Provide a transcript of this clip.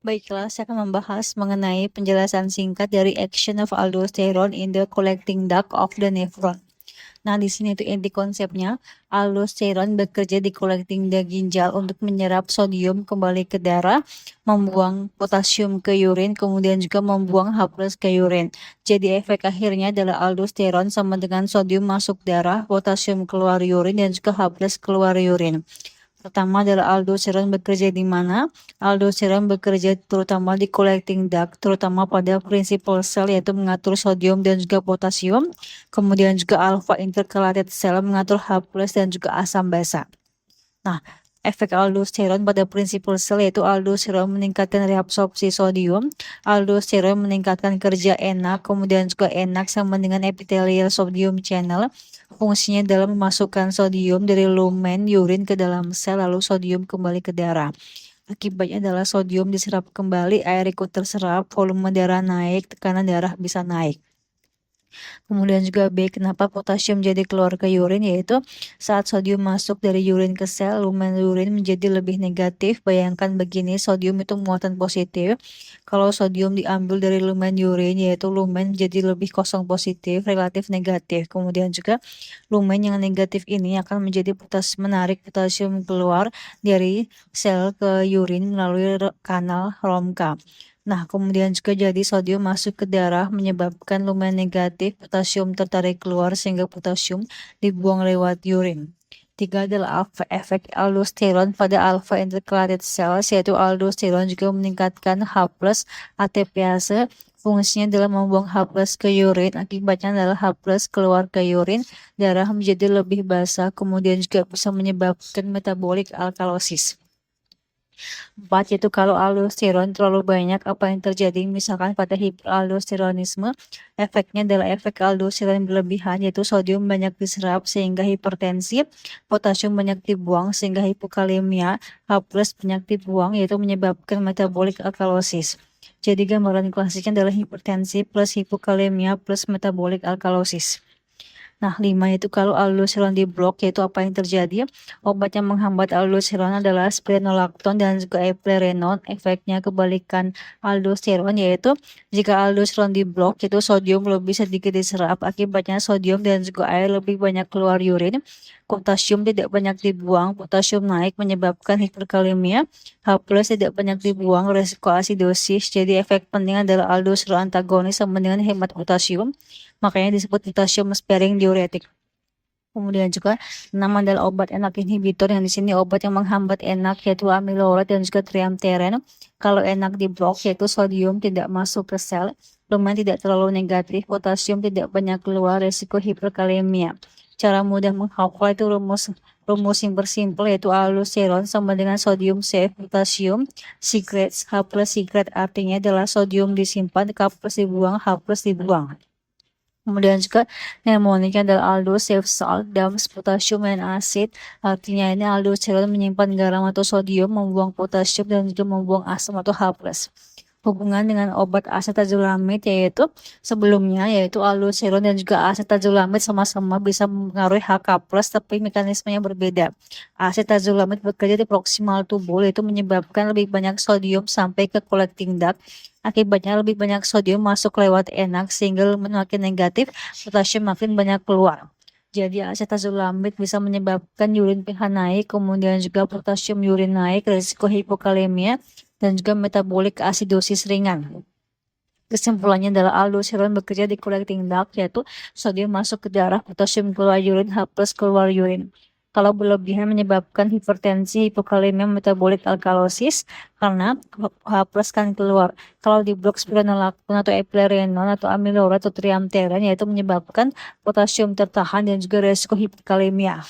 Baiklah, saya akan membahas mengenai penjelasan singkat dari action of aldosterone in the collecting duct of the nephron. Nah, di sini itu inti konsepnya, aldosteron bekerja di collecting duct ginjal untuk menyerap sodium kembali ke darah, membuang potasium ke urin, kemudian juga membuang H+ ke urin. Jadi efek akhirnya adalah aldosteron sama dengan sodium masuk darah, potasium keluar urin, dan juga H+ keluar urin. Pertama adalah aldosteron bekerja di mana? Aldosteron bekerja terutama di collecting duct, terutama pada principal cell yaitu mengatur sodium dan juga potasium. Kemudian juga alpha intercalated cell mengatur H+ dan juga asam basa. Nah, efek aldosteron pada principal cell yaitu aldosteron meningkatkan reabsorpsi sodium, aldosteron meningkatkan kerja enak, kemudian juga enak sama dengan epithelial sodium channel. Fungsinya dalam memasukkan sodium dari lumen urin ke dalam sel lalu sodium kembali ke darah. Akibatnya adalah sodium diserap kembali, air ikut terserap, volume darah naik, tekanan darah bisa naik. Kemudian juga B, kenapa potasium jadi keluar ke urin, yaitu saat sodium masuk dari urin ke sel, lumen urin menjadi lebih negatif. Bayangkan begini, sodium itu muatan positif. Kalau sodium diambil dari lumen urin, yaitu lumen menjadi lebih kosong positif, relatif negatif. Kemudian juga lumen yang negatif ini akan menjadi menarik potasium keluar dari sel ke urin melalui kanal Romka. Nah, kemudian juga jadi sodium masuk ke darah menyebabkan lumen negatif, potasium tertarik keluar sehingga potasium dibuang lewat urin. 3 adalah efek aldosteron pada alpha intercalated cells, yaitu aldosteron juga meningkatkan H+ ATPase. Fungsinya adalah membuang H+ ke urin, akibatnya adalah H+ keluar ke urin, darah menjadi lebih basah, kemudian juga bisa menyebabkan metabolic alkalosis. 4 yaitu kalau aldosteron terlalu banyak, apa yang terjadi? Misalkan pada hiperaldosteronisme, efeknya adalah efek aldosteron berlebihan, yaitu sodium banyak diserap sehingga hipertensi, potasium banyak dibuang sehingga hipokalemia, H+ banyak dibuang yaitu menyebabkan metabolic alkalosis. Jadi gambaran klasiknya adalah hipertensi plus hipokalemia plus metabolic alkalosis. Nah, 5 itu kalau aldosteron diblok, yaitu apa yang terjadi? Obat yang menghambat aldosteron adalah spironolakton dan juga eplerenone. Efeknya kebalikan aldosteron, yaitu jika aldosteron diblok, itu sodium lebih sedikit diserap. Akibatnya sodium dan juga air lebih banyak keluar urin. Potasium tidak banyak dibuang, potasium naik menyebabkan hiperkalemia. H+ tidak banyak dibuang, resiko asidosis. Jadi efek penting adalah aldosteron antagonis sama dengan hemat potasium. Makanya disebut potasium sparing diuretik. Kemudian juga 6 adalah obat enak inhibitor, yang di sini obat yang menghambat enak yaitu amilorate dan juga triamteren. Kalau enak diblok yaitu sodium tidak masuk ke sel, lumen tidak terlalu negatif, potasium tidak banyak keluar, resiko hiperkalemia. Cara mudah menghafal itu rumus yang bersimpel yaitu aldosteron sama dengan sodium save potasium secrets H+ secret, artinya adalah sodium disimpan, K+ dibuang, H+ dibuang. Kemudian juga mnemoniknya adalah aldo save salt, DAMS potasium dan asid, artinya ini aldosteron menyimpan garam atau sodium, membuang potasium dan juga membuang asam atau H+. Hubungan dengan obat acetazolamid yaitu sebelumnya yaitu aldosteron dan juga acetazolamid sama-sama bisa mempengaruhi HK+, tapi mekanismenya berbeda. Acetazolamid bekerja di proximal tubul, yaitu menyebabkan lebih banyak sodium sampai ke collecting duct. Akibatnya lebih banyak sodium masuk lewat enak sehingga makin negatif, potasium makin banyak keluar. Jadi acetazolamid bisa menyebabkan urin pH naik, kemudian juga potasium urin naik, risiko hipokalemia, dan juga metabolik asidosis ringan. Kesimpulannya adalah aldosteron bekerja di collecting duct, yaitu sodium masuk ke darah, potasium keluar urin, H+ keluar urin. Kalau berlebihan menyebabkan hipertensi, hipokalemia, metabolic alkalosis karena H+ kan keluar. Kalau diblok spironolakton atau eplerenone atau amilorate atau triamteren, yaitu menyebabkan potasium tertahan dan juga resiko hiperkalemia.